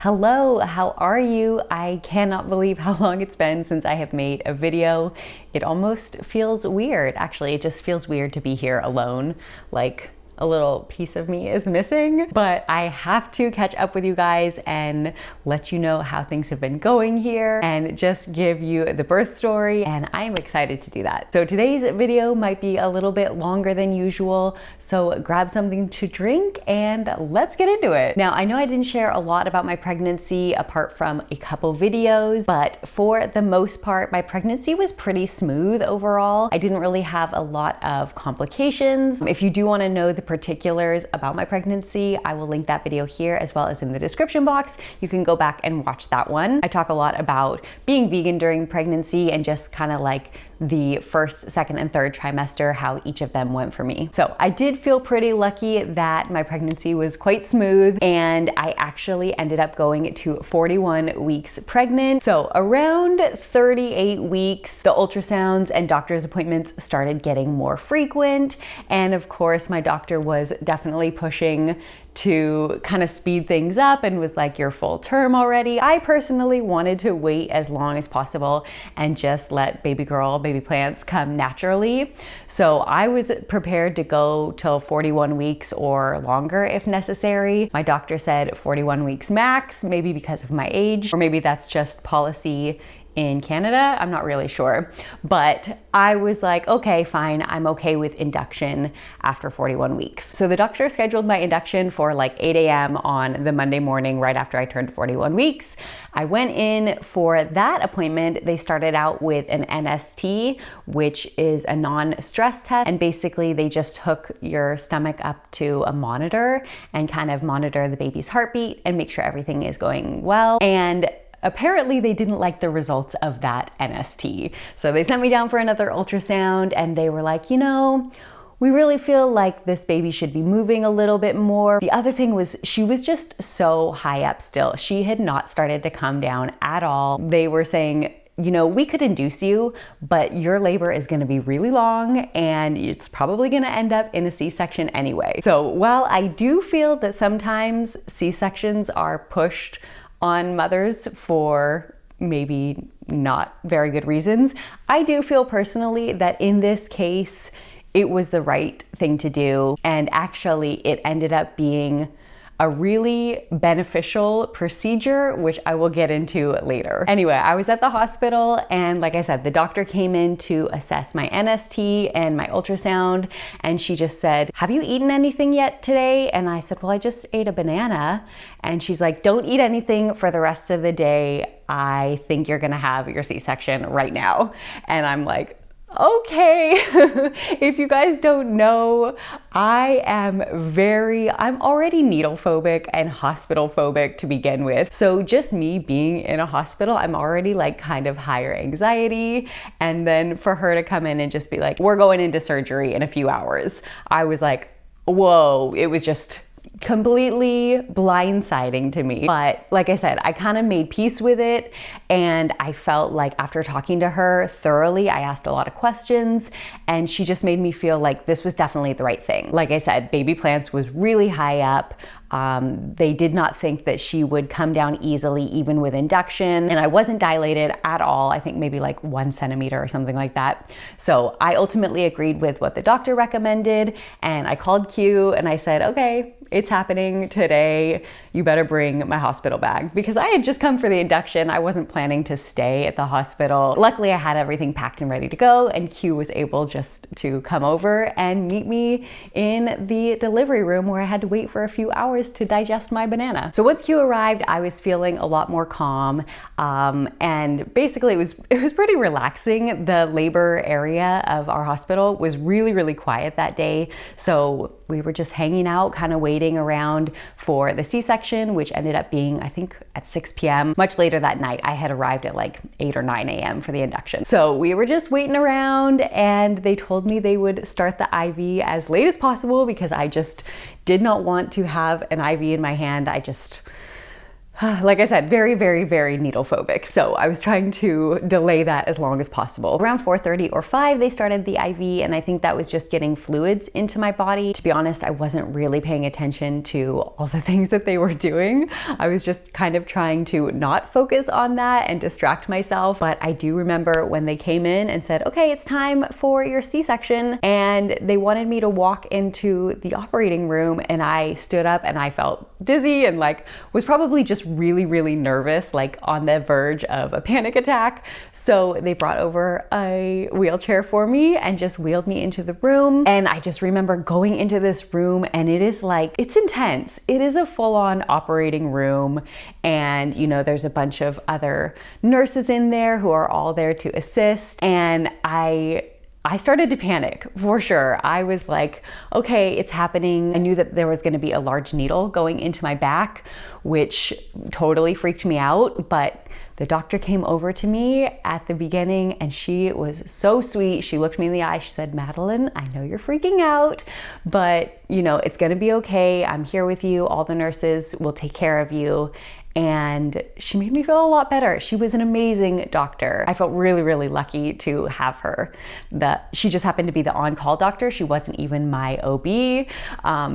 Hello, how are you? I cannot believe how long it's been since I have made a video. It almost feels weird. Actually, it just feels weird to be here alone. Like, a little piece of me is missing, but I have to catch up with you guys and let you know how things have been going here and just give you the birth story, and I'm excited to do that. So today's video might be a little bit longer than usual, so grab something to drink and let's get into it. Now, I know I didn't share a lot about my pregnancy apart from a couple videos, but for the most part, my pregnancy was pretty smooth overall. I didn't really have a lot of complications. If you do want to know the particulars about my pregnancy, I will link that video here as well as in the description box. You can go back and watch that one. I talk a lot about being vegan during pregnancy and just kind of like the first, second, and third trimester, how each of them went for me. So I did feel pretty lucky that my pregnancy was quite smooth, and I actually ended up going to 41 weeks pregnant. So around 38 weeks, the ultrasounds and doctor's appointments started getting more frequent. And of course, my doctor was definitely pushing to kind of speed things up and was like, you're full term already. I personally wanted to wait as long as possible and just let baby girl, baby plants come naturally. So I was prepared to go till 41 weeks or longer if necessary. My doctor said 41 weeks max, maybe because of my age, or maybe that's just policy in Canada, I'm not really sure. But I was like, okay, fine, I'm okay with induction after 41 weeks. So the doctor scheduled my induction for like 8 a.m. on the Monday morning right after I turned 41 weeks. I went in for that appointment. They started out with an NST, which is a non-stress test. And basically they just hook your stomach up to a monitor and kind of monitor the baby's heartbeat and make sure everything is going well. And apparently they didn't like the results of that NST. So they sent me down for another ultrasound and they were like, you know, we really feel like this baby should be moving a little bit more. The other thing was she was just so high up still. She had not started to come down at all. They were saying, you know, we could induce you, but your labor is gonna be really long and it's probably gonna end up in a C-section anyway. So while I do feel that sometimes C-sections are pushed on mothers for maybe not very good reasons, I do feel personally that in this case, it was the right thing to do. And actually it ended up being a really beneficial procedure, which I will get into later. Anyway, I was at the hospital and like I said, the doctor came in to assess my NST and my ultrasound, and she just said, have you eaten anything yet today? And I said, well, I just ate a banana. And she's like, don't eat anything for the rest of the day. I think you're gonna have your C-section right now. And I'm like, okay. If you guys don't know, I'm already needle phobic and hospital phobic to begin with. So just me being in a hospital, I'm already like kind of higher anxiety. And then for her to come in and just be like, we're going into surgery in a few hours, I was like, whoa, it was just completely blindsiding to me. But like I said, I kind of made peace with it, and I felt like after talking to her thoroughly, I asked a lot of questions and she just made me feel like this was definitely the right thing. Like I said, baby plants was really high up. They did not think that she would come down easily even with induction, and I wasn't dilated at all. I think maybe like 1 centimeter or something like that. So I ultimately agreed with what the doctor recommended, and I called Q and I said, okay, it's happening today. You better bring my hospital bag, because I had just come for the induction. I wasn't planning to stay at the hospital. Luckily, I had everything packed and ready to go, and Q was able just to come over and meet me in the delivery room where I had to wait for a few hours to digest my banana. So once Q arrived, I was feeling a lot more calm, and basically it was pretty relaxing. The labor area of our hospital was really, really quiet that day. So we were just hanging out, kind of waiting around for the C-section, which ended up being, I think, at 6 p.m. Much later that night. I had arrived at like 8 or 9 a.m. for the induction. So we were just waiting around, and they told me they would start the IV as late as possible because I just did not want to have an IV in my hand. like I said, very, very, very needle phobic. So I was trying to delay that as long as possible. Around 4:30 or 5, they started the IV, and I think that was just getting fluids into my body. To be honest, I wasn't really paying attention to all the things that they were doing. I was just kind of trying to not focus on that and distract myself. But I do remember when they came in and said, okay, it's time for your C-section. And they wanted me to walk into the operating room, and I stood up and I felt dizzy and like was probably just really, really nervous, like on the verge of a panic attack. So they brought over a wheelchair for me and just wheeled me into the room. And I just remember going into this room, and it is like, it's intense. It is a full-on operating room. And you know, there's a bunch of other nurses in there who are all there to assist. And I started to panic for sure. I was like, okay, it's happening. I knew that there was going to be a large needle going into my back, which totally freaked me out. But the doctor came over to me at the beginning, and she was so sweet. She looked me in the eye. She said, Madeline, I know you're freaking out, but you know, it's going to be okay. I'm here with you. All the nurses will take care of you. And she made me feel a lot better. She was an amazing doctor. I felt really, really lucky to have her. She just happened to be the on-call doctor. She wasn't even my OB,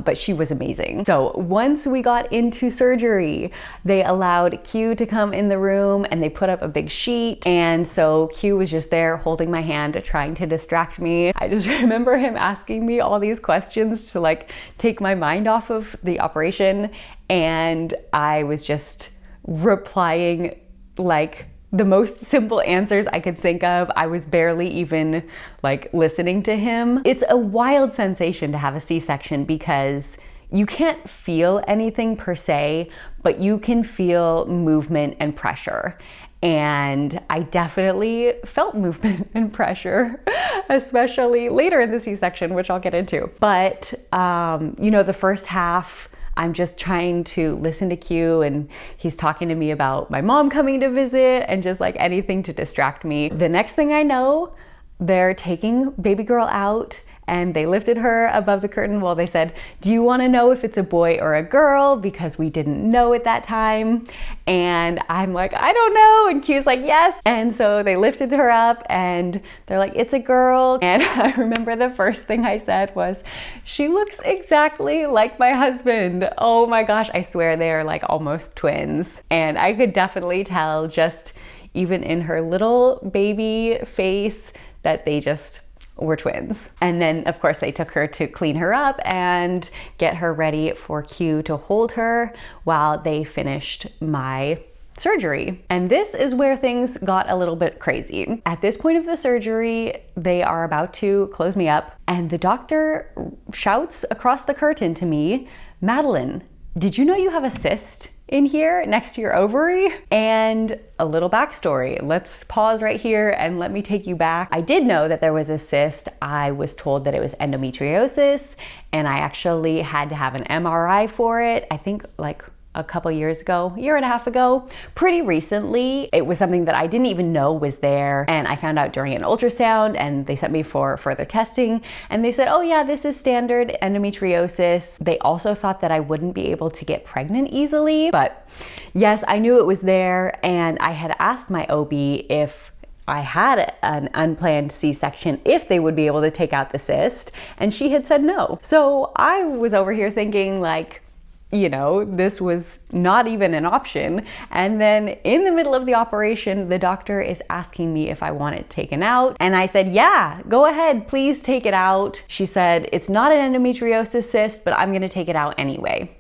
but she was amazing. So once we got into surgery, they allowed Q to come in the room, and they put up a big sheet. And so Q was just there holding my hand, trying to distract me. I just remember him asking me all these questions to like take my mind off of the operation. And I was just replying like the most simple answers I could think of. I was barely even like listening to him. It's a wild sensation to have a C-section because you can't feel anything per se, but you can feel movement and pressure. And I definitely felt movement and pressure, especially later in the C-section, which I'll get into. But, you know, the first half, I'm just trying to listen to Q, and he's talking to me about my mom coming to visit and just like anything to distract me. The next thing I know, they're taking baby girl out, and they lifted her above the curtain. Well, they said, do you want to know if it's a boy or a girl? Because we didn't know at that time. And I'm like, I don't know. And Q's like, yes. And so they lifted her up, and they're like, it's a girl. And I remember the first thing I said was, she looks exactly like my husband. Oh my gosh, I swear they are like almost twins. And I could definitely tell just even in her little baby face that they just were twins. And then of course they took her to clean her up and get her ready for Q to hold her while they finished my surgery. And this is where things got a little bit crazy. At this point of the surgery, they are about to close me up, and the doctor shouts across the curtain to me, Madeline, did you know you have a cyst in here next to your ovary? And a little backstory. Let's pause right here and let me take you back. I did know that there was a cyst. I was told that it was endometriosis, and I actually had to have an MRI for it. I think like a couple years ago, year and a half ago, pretty recently. It was something that I didn't even know was there, and I found out during an ultrasound, and they sent me for further testing, and they said, oh yeah, this is standard endometriosis. They also thought that I wouldn't be able to get pregnant easily, but yes, I knew it was there, and I had asked my OB if I had an unplanned C-section, if they would be able to take out the cyst, and she had said no. So I was over here thinking like, you know, this was not even an option. And then in the middle of the operation, the doctor is asking me if I want it taken out. And I said, yeah, go ahead, please take it out. She said, it's not an endometriosis cyst, but I'm gonna take it out anyway.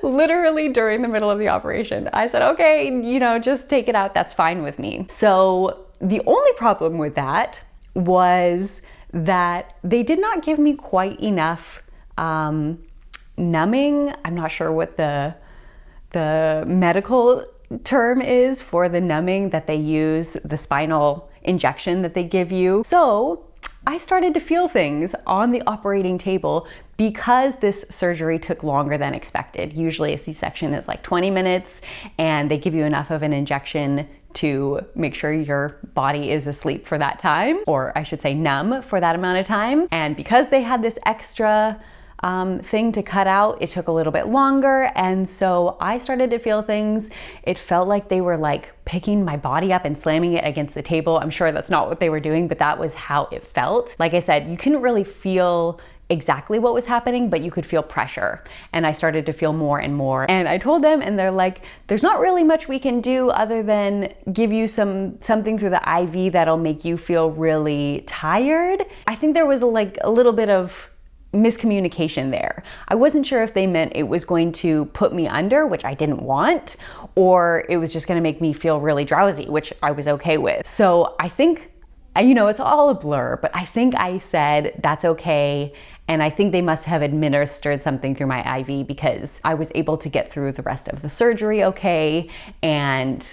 Literally during the middle of the operation. I said, okay, you know, just take it out, that's fine with me. So the only problem with that was that they did not give me quite enough numbing. I'm not sure what the medical term is for the numbing that they use, the spinal injection that they give you. So I started to feel things on the operating table because this surgery took longer than expected. Usually a C-section is like 20 minutes, and they give you enough of an injection to make sure your body is asleep for that time, or I should say numb for that amount of time. And because they had this extra thing to cut out, it took a little bit longer. And so I started to feel things. It felt like they were like picking my body up and slamming it against the table. I'm sure that's not what they were doing, but that was how it felt. Like I said, you couldn't really feel exactly what was happening, but you could feel pressure. And I started to feel more and more. And I told them, and they're like, there's not really much we can do other than give you something through the IV that'll make you feel really tired. I think there was like a little bit of miscommunication there. I wasn't sure if they meant it was going to put me under, which I didn't want, or it was just going to make me feel really drowsy, which I was okay with. So I think, it's all a blur, but I think I said that's okay. And I think they must have administered something through my IV because I was able to get through the rest of the surgery okay. And,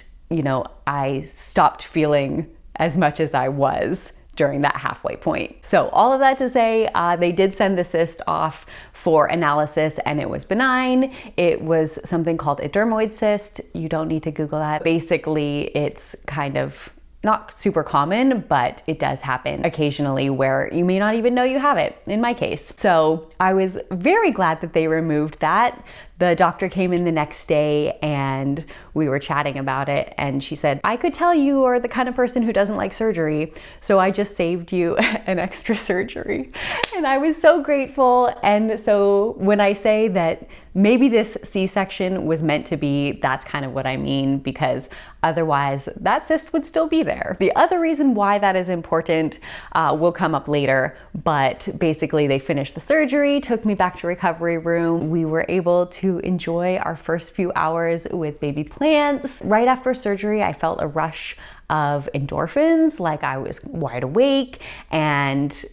I stopped feeling as much as I was during that halfway point. So all of that to say, they did send the cyst off for analysis and it was benign. It was something called a dermoid cyst. You don't need to Google that. Basically, it's kind of not super common, but it does happen occasionally where you may not even know you have it, in my case. So I was very glad that they removed that. The doctor came in the next day and we were chatting about it, and she said, I could tell you are the kind of person who doesn't like surgery, so I just saved you an extra surgery. And I was so grateful. And so when I say that maybe this C-section was meant to be, that's kind of what I mean, because otherwise that cyst would still be there. The other reason why that is important will come up later, but basically they finished the surgery, took me back to recovery room. We were able to enjoy our first few hours with baby plants. Right after surgery, I felt a rush of endorphins, like I was wide awake and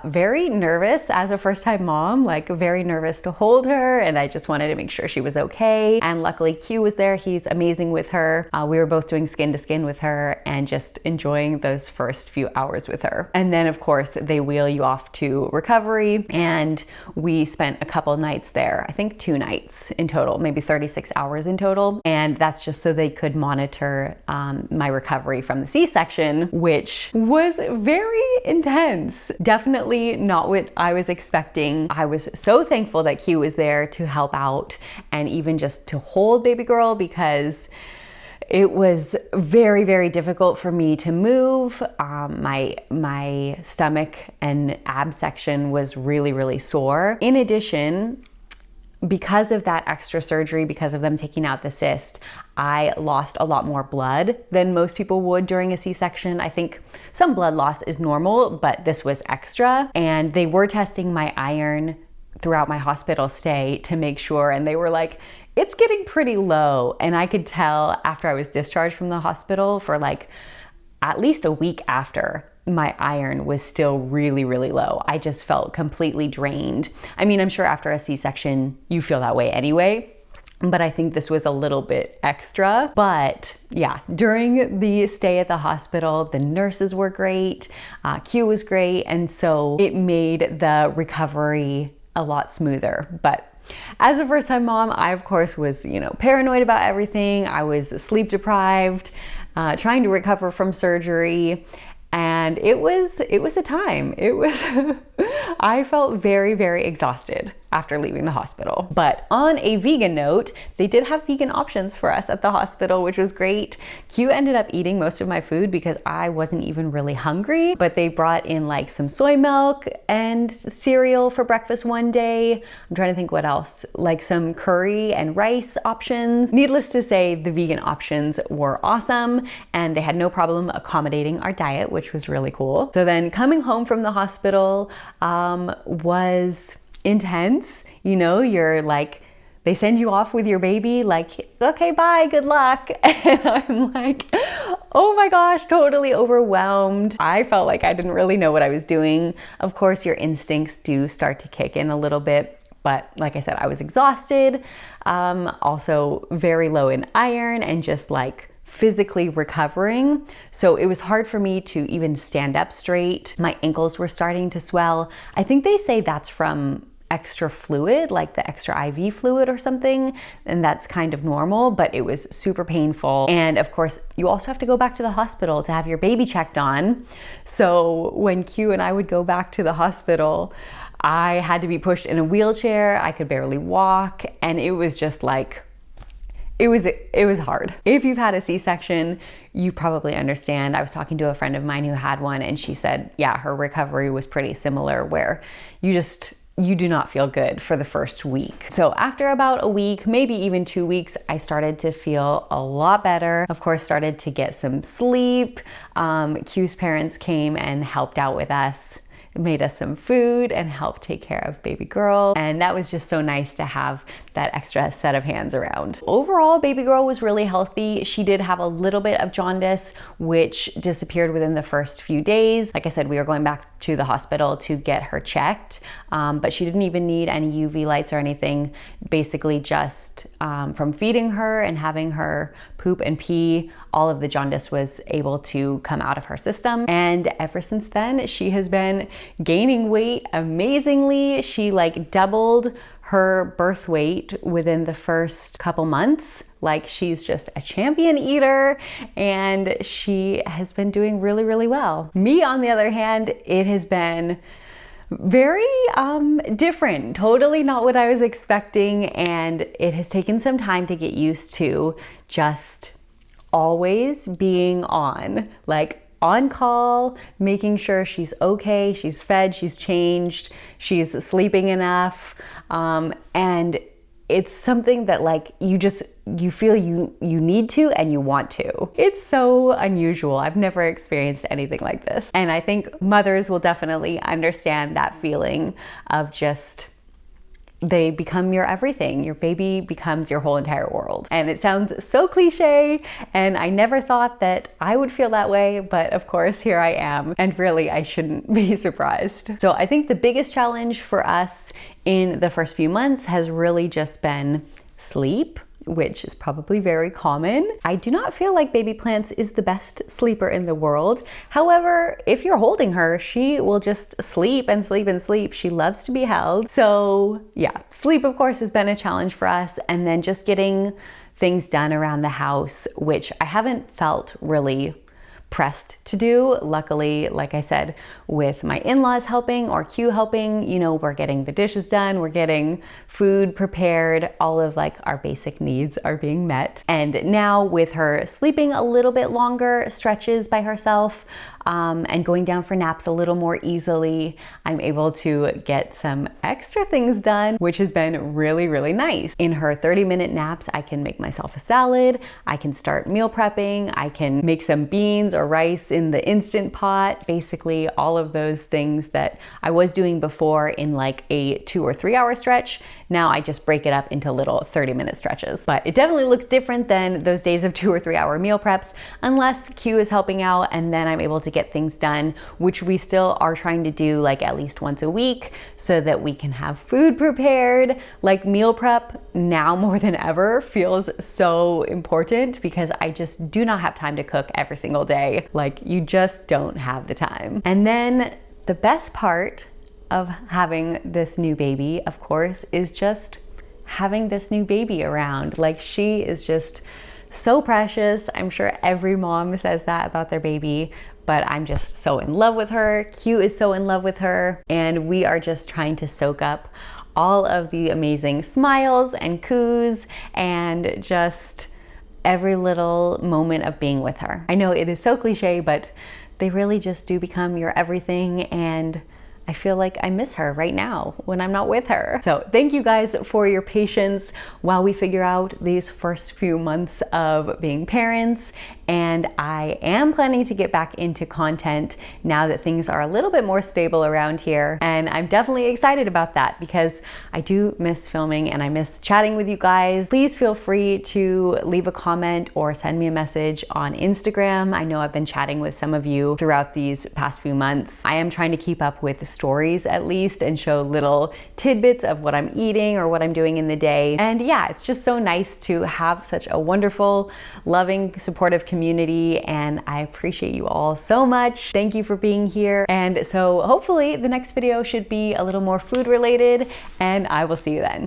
very nervous as a first-time mom, like very nervous to hold her, and I just wanted to make sure she was okay. And luckily Q was there. He's amazing with her. We were both doing skin to skin with her and just enjoying those first few hours with her. And then of course they wheel you off to recovery, and we spent a couple nights there, I think 2 nights in total, maybe 36 hours in total. And that's just so they could monitor my recovery from the C-section, which was very intense. Definitely not what I was expecting. I was so thankful that Q was there to help out and even just to hold baby girl, because it was very, very difficult for me to move. My stomach and ab section was really, really sore. In addition, because of that extra surgery, because of them taking out the cyst, I lost a lot more blood than most people would during a C-section. I think some blood loss is normal, but this was extra. And they were testing my iron throughout my hospital stay to make sure, and they were like, it's getting pretty low. And I could tell after I was discharged from the hospital, for like at least a week after, my iron was still really, really low. I just felt completely drained. I mean, I'm sure after a C-section, you feel that way anyway, but I think this was a little bit extra. But yeah, during the stay at the hospital, the nurses were great, Q was great, and so it made the recovery a lot smoother. But as a first-time mom, I of course was, paranoid about everything. I was sleep deprived, trying to recover from surgery. And it was a time. I felt very, very exhausted after leaving the hospital. But on a vegan note, they did have vegan options for us at the hospital, which was great. Q ended up eating most of my food because I wasn't even really hungry, but they brought in like some soy milk and cereal for breakfast one day. I'm trying to think what else, like some curry and rice options. Needless to say, the vegan options were awesome and they had no problem accommodating our diet, which was really cool. So then coming home from the hospital was intense. You're like, they send you off with your baby, like, okay, bye, good luck. And I'm like, oh my gosh, totally overwhelmed. I felt like I didn't really know what I was doing. Of course, your instincts do start to kick in a little bit. But like I said, I was exhausted, also very low in iron and just like physically recovering. So it was hard for me to even stand up straight. My ankles were starting to swell. I think they say that's from extra fluid, like the extra IV fluid or something, and that's kind of normal, but it was super painful. And of course, you also have to go back to the hospital to have your baby checked on. So when Q and I would go back to the hospital, I had to be pushed in a wheelchair. I could barely walk, and it was just like, it was hard. If you've had a C-section, you probably understand. I was talking to a friend of mine who had one, and she said, yeah, her recovery was pretty similar, where you do not feel good for the first week. So after about a week, maybe even 2 weeks, I started to feel a lot better. Of course, started to get some sleep. Q's parents came and helped out with us, made us some food, and helped take care of baby girl. And that was just so nice to have that extra set of hands around. Overall, baby girl was really healthy. She did have a little bit of jaundice, which disappeared within the first few days. Like I said, we were going back to the hospital to get her checked, but she didn't even need any UV lights or anything. Basically just from feeding her and having her poop and pee, all of the jaundice was able to come out of her system. And ever since then, she has been gaining weight amazingly. She like doubled her birth weight within the first couple months. Like, she's just a champion eater, and she has been doing really, really well. Me, on the other hand, it has been very different, totally not what I was expecting, and it has taken some time to get used to just always being on, like on call, making sure she's okay, she's fed, she's changed, she's sleeping enough, and it's something that like you feel you need to and you want to. It's so unusual. I've never experienced anything like this. And I think mothers will definitely understand that feeling of just, they become your everything. Your baby becomes your whole entire world. And it sounds so cliche, and I never thought that I would feel that way, but of course here I am, and really I shouldn't be surprised. So I think the biggest challenge for us in the first few months has really just been sleep, which is probably very common. I do not feel like baby plants is the best sleeper in the world. However, if you're holding her, she will just sleep and sleep and sleep. She loves to be held. So yeah, sleep of course has been a challenge for us. And then just getting things done around the house, which I haven't felt really pressed to do. Luckily, like I said, with my in-laws helping or Q helping, you know, we're getting the dishes done, we're getting food prepared, all of like our basic needs are being met. And now with her sleeping a little bit longer stretches by herself, and going down for naps a little more easily, I'm able to get some extra things done, which has been really, really nice. In her 30-minute naps, I can make myself a salad, I can start meal prepping, I can make some beans or rice in the Instant Pot, basically all of those things that I was doing before in like a 2 or 3 hour stretch. Now I just break it up into little 30-minute stretches. But it definitely looks different than those days of 2 or 3 hour meal preps, unless Q is helping out, and then I'm able to get things done, which we still are trying to do like at least once a week so that we can have food prepared. Like meal prep now more than ever feels so important because I just do not have time to cook every single day. Like, you just don't have the time. And then the best part of having this new baby, of course, is just having this new baby around. Like, she is just so precious. I'm sure every mom says that about their baby, but I'm just so in love with her. Q is so in love with her, and we are just trying to soak up all of the amazing smiles and coos and just every little moment of being with her. I know it is so cliche, but they really just do become your everything, and I feel like I miss her right now when I'm not with her. So thank you guys for your patience while we figure out these first few months of being parents. And I am planning to get back into content now that things are a little bit more stable around here. And I'm definitely excited about that because I do miss filming and I miss chatting with you guys. Please feel free to leave a comment or send me a message on Instagram. I know I've been chatting with some of you throughout these past few months. I am trying to keep up with the stories at least and show little tidbits of what I'm eating or what I'm doing in the day. And yeah, it's just so nice to have such a wonderful, loving, supportive community, and I appreciate you all so much. Thank you for being here. And so hopefully the next video should be a little more food related, and I will see you then.